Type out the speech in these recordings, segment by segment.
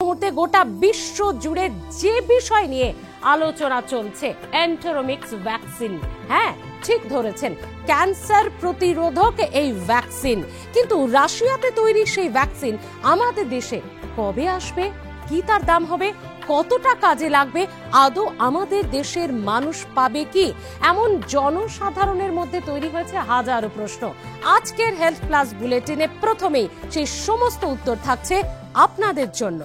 মুহূর্তে গোটা বিশ্ব জুড়ে যে বিষয় নিয়ে আলোচনা চলছে, এন্টেরোমিক্স ভ্যাকসিন। হ্যাঁ, ঠিক ধরেছেন, ক্যান্সার প্রতিরোধক এই ভ্যাকসিন। কিন্তু রাশিয়াতে তৈরি সেই ভ্যাকসিন আমাদের দেশে কবে আসবে, কি তার দাম হবে, কতটা কাজে লাগবে, আদৌ আমাদের দেশের মানুষ পাবে কি? এমন জনসাধারণের মধ্যে তৈরি হয়েছে হাজারো প্রশ্ন। আজকের হেলথ প্লাস বুলেটিনে প্রথমেই সেই সমস্ত উত্তর থাকছে আপনাদের জন্য।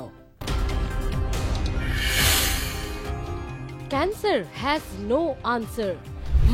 Cancer has no answer.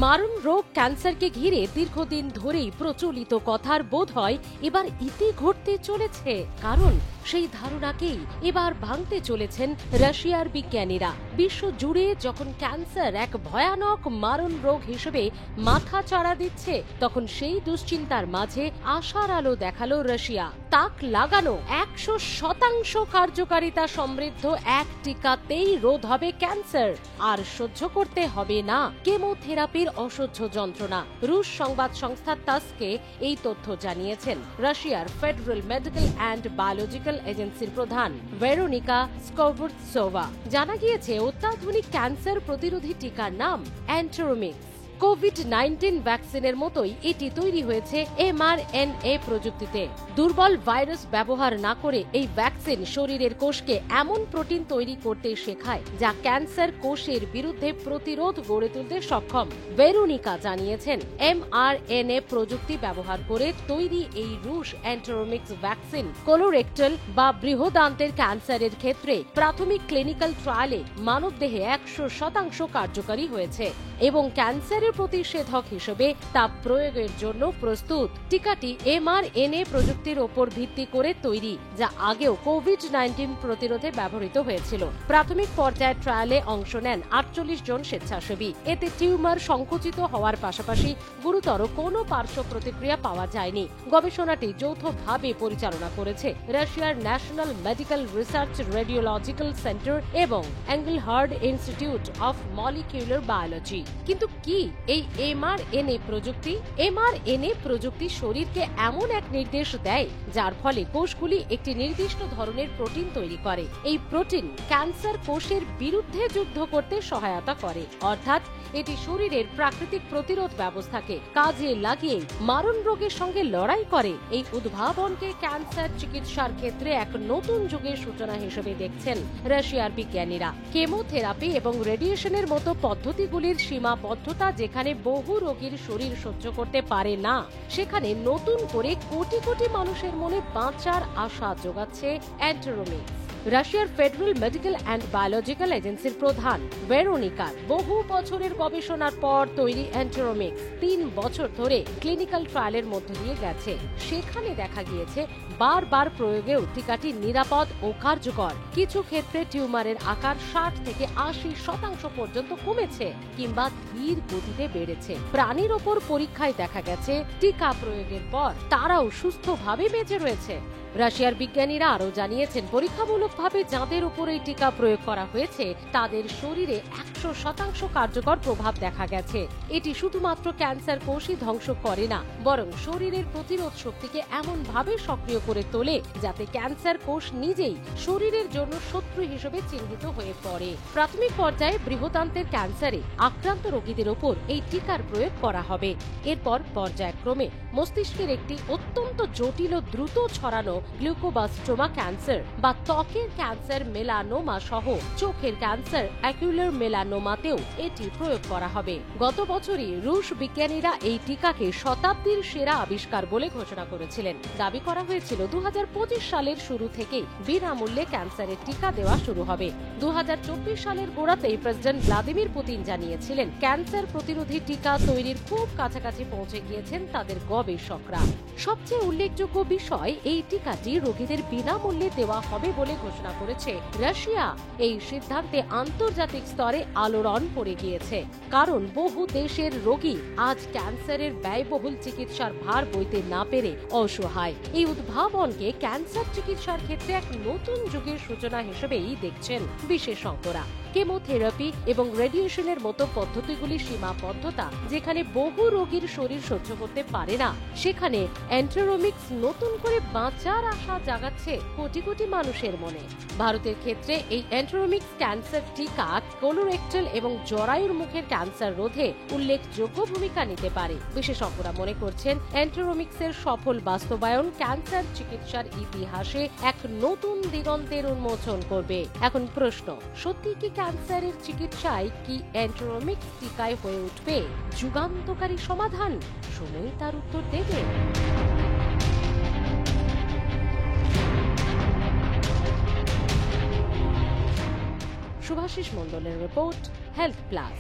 মারণ রোগ ক্যান্সারকে ঘিরে দীর্ঘদিন ধরেই প্রচলিত কথার বোধ হয় এবার ইতি ঘটতে চলেছে, কারণ সেই ধারণাকেই এবার ভাঙতে চলেছেন রাশিয়ার বিজ্ঞানীরা। বিশ্ব জুড়ে যখন ক্যান্সার এক ভয়ানক মারণ রোগ হিসেবে মাথা চাড়া দিচ্ছে, তখন সেই দুশ্চিন্তার মাঝে আশার আলো দেখালো রাশিয়া। তাক লাগানো 100% কার্যকারিতা সমৃদ্ধ এক টিকাতেই রোধ হবে ক্যান্সার, আর সহ্য করতে হবে না কেমোথেরাপির অসহ্য যন্ত্রণা। রুশ সংবাদ সংস্থা তাসকে এই তথ্য জানিয়েছেন রাশিয়ার ফেডারেল মেডিকেল অ্যান্ড বায়োলজিক্যাল এজেন্সির প্রধান ভেরোনিকা স্কোভৎসোভা। জানা গিয়েছে অত্যাধুনিক ক্যান্সার প্রতিরোধী টিকার নাম এন্টেরোমিক্স। কোভিড-19 ভ্যাকসিনের মতোই এটি তৈরি হয়েছে mRNA প্রযুক্তিতে। দুর্বল ভাইরাস ব্যবহার না করে এই ভ্যাকসিন শরীরের কোষকে এমন প্রোটিন তৈরি করতে শেখায় যা ক্যান্সার কোষের বিরুদ্ধে প্রতিরোধ গড়ে তুলতে সক্ষম। ভেরোনিকা জানিয়েছেন, mRNA প্রযুক্তি ব্যবহার করে তৈরি এই রুশ এন্টেরোমিক্স ভ্যাকসিন কোলোরেক্টাল বা বৃহদান্ত্রের ক্যান্সারের ক্ষেত্রে প্রাথমিক ক্লিনিক্যাল ট্রায়ালে মানবদেহে 100% কার্যকারী হয়েছে এবং ক্যান্সারের প্রতিষেধক হিসেবে তা প্রয়োগের জন্য প্রস্তুত। টিকাটি mRNA প্রযুক্তির ওপর ভিত্তি করে তৈরি, যা আগেও কোভিড-19 প্রতিরোধে ব্যবহৃত হয়েছিল। প্রাথমিক পর্যায়ে ট্রায়ালে অংশ নেন 48 জন স্বেচ্ছাসেবী। এতে টিউমার সংকুচিত হওয়ার পাশাপাশি গুরুতর কোনো পার্শ্ব প্রতিক্রিয়া পাওয়া যায়নি। গবেষণাটি যৌথভাবে পরিচালনা করেছে রাশিয়ার national medical research radiological centre এবং এঙ্গেলহার্ড ইনস্টিটিউট অফ মলিকিউলার বায়োলজি। কিন্তু কি এই mRNA প্রযুক্তি? mRNA প্রযুক্তি শরীরকে এমন এক নির্দেশ দেয় যার ফলে কোষগুলি একটি নির্দিষ্ট ধরনের প্রোটিন তৈরি করে। এই প্রোটিন ক্যান্সার কোষের বিরুদ্ধে যুদ্ধ করতে সহায়তা করে, অর্থাৎ এটি শরীরের প্রাকৃতিক প্রতিরোধ ব্যবস্থাকে কাজে লাগিয়ে মারণ রোগের সঙ্গে লড়াই করে। এই উদ্ভাবনকে ক্যান্সার চিকিৎসার ক্ষেত্রে এক নতুন যুগের সূচনা হিসেবে দেখছেন রাশিয়ার বিজ্ঞানীরা। কেমোথেরাপি এবং রেডিয়েশনের মতো পদ্ধতিগুলির সীমাবদ্ধতা যেখানে বহু রোগীর শরীর সহ্য করতে পারে না, সেখানে নতুন করে কোটি কোটি মানুষের মনে বাঁচার আশা যোগাচ্ছে এন্টেরোমিক্স। রাশিয়ার ফেডারেল মেডিকেল অ্যান্ড বায়োলজিক্যাল এজেন্সির প্রধান ভেরোনিকার বহু বছরের গবেষণার পর তৈরি এন্টেরোমিক্স 3 বছর ধরে ক্লিনিক্যাল ট্রায়ালের মধ্য দিয়ে গেছে। সেখানে দেখা গিয়েছে বারবার প্রয়োগেও টিকাটি নিরাপদ ও কার্যকর। কিছু ক্ষেত্রে টিউমারের আকার 60 থেকে 80% পর্যন্ত কমেছে কিংবা ধীর গতিতে বেড়েছে। প্রাণীর ওপর পরীক্ষায় দেখা গেছে টিকা প্রয়োগের পর তারাও সুস্থভাবে বেঁচে রয়েছে। রাশিয়ার বিজ্ঞানীরা আরও জানিয়েছেন, পরীক্ষামূলকভাবে যাদের উপর এই টিকা প্রয়োগ করা হয়েছে তাদের শরীরে 100% কার্যকর প্রভাব দেখা গেছে। এটি শুধুমাত্র ক্যান্সার কোষই ধ্বংস করে না, বরং শরীরের প্রতিরোধ শক্তিকে এমনভাবে সক্রিয় করে তোলে যাতে ক্যান্সার কোষ নিজেই শরীরের জন্য শত্রু হিসেবে চিহ্নিত হয়ে পড়ে। প্রাথমিক পর্যায়ে বৃহদান্ত্রের ক্যান্সারে আক্রান্ত রোগীদের ওপর এই টিকার প্রয়োগ করা হবে। এরপর পর্যায়ক্রমে মস্তিষ্কের একটি অত্যন্ত জটিল ও দ্রুত ছড়ানো গ্লুকোবাস্টোমা ক্যান্সার বা ত্বকের ক্যান্সার মেলানোমা সহ চোখের ক্যান্সার অ্যাকুলার মেলানোমাতেও এটি প্রয়োগ করা হবে। গত বছরই রুশ বিজ্ঞানীরা এই টিকাকে শতাব্দীর সেরা আবিষ্কার বলে ঘোষণা করেছিলেন। দাবি করা হয়েছিল 2025 সালের শুরু থেকেই বিনামূল্যে ক্যান্সারের টিকা দেওয়া শুরু হবে। 2024 সালের গোড়াতেই প্রেসিডেন্ট ভ্লাদিমির পুতিন জানিয়েছিলেন ক্যান্সার প্রতিরোধী টিকা তৈরির খুব কাছাকাছি পৌঁছে গিয়েছেন তাদের গবেষকরা। সবচেয়ে উল্লেখযোগ্য বিষয়, এই টিকাটি রোগীদের বিনামূল্যে দেওয়া হবে বলে ঘোষণা করেছে রাশিয়া। এই সিদ্ধান্তে আন্তর্জাতিক স্তরে আলোড়ন পড়ে গিয়েছে, কারণ বহু দেশের রোগী আজ ক্যান্সারের ব্যয়বহুল চিকিৎসার ভার বইতে না পেরে অসহায়। এই উদ্ভাবনকে ক্যান্সার চিকিৎসার ক্ষেত্রে এক নতুন যুগের সূচনা হিসেবেই দেখছেন বিশেষজ্ঞরা। কেমোথেরাপি এবং রেডিয়েশনের মতো পদ্ধতিগুলির সীমাবদ্ধতা যেখানে বহু রোগীর শরীর সহ্য করতে পারে না, সেখানে অ্যান্টেরোমিক্স নতুন করে বাঁচার আশা জাগাচ্ছে কোটি কোটি মানুষের মনে। ভারতের ক্ষেত্রে এই অ্যান্টেরোমিক্স ক্যান্সার টিকা কোলোরেক্টাল এবং জরায়ুর মুখের ক্যান্সার রোধে উল্লেখযোগ্য ভূমিকা নিতে পারে। বিশেষজ্ঞরা মনে করছেন অ্যান্টেরোমিক্সের সফল বাস্তবায়ন ক্যান্সার চিকিৎসার ইতিহাসে এক নতুন দিগন্তের উন্মোচন করবে। এখন প্রশ্ন, সত্যি কি ক্যান্সারের চিকিৎসায় কি অ্যান্টেরোমিক্স টিকায় হয়ে উঠবে যুগান্তকারী সমাধান? সময় তার উত্তর দেবে। শুভাশিস মণ্ডলের রিপোর্ট, হেলথ প্লাস।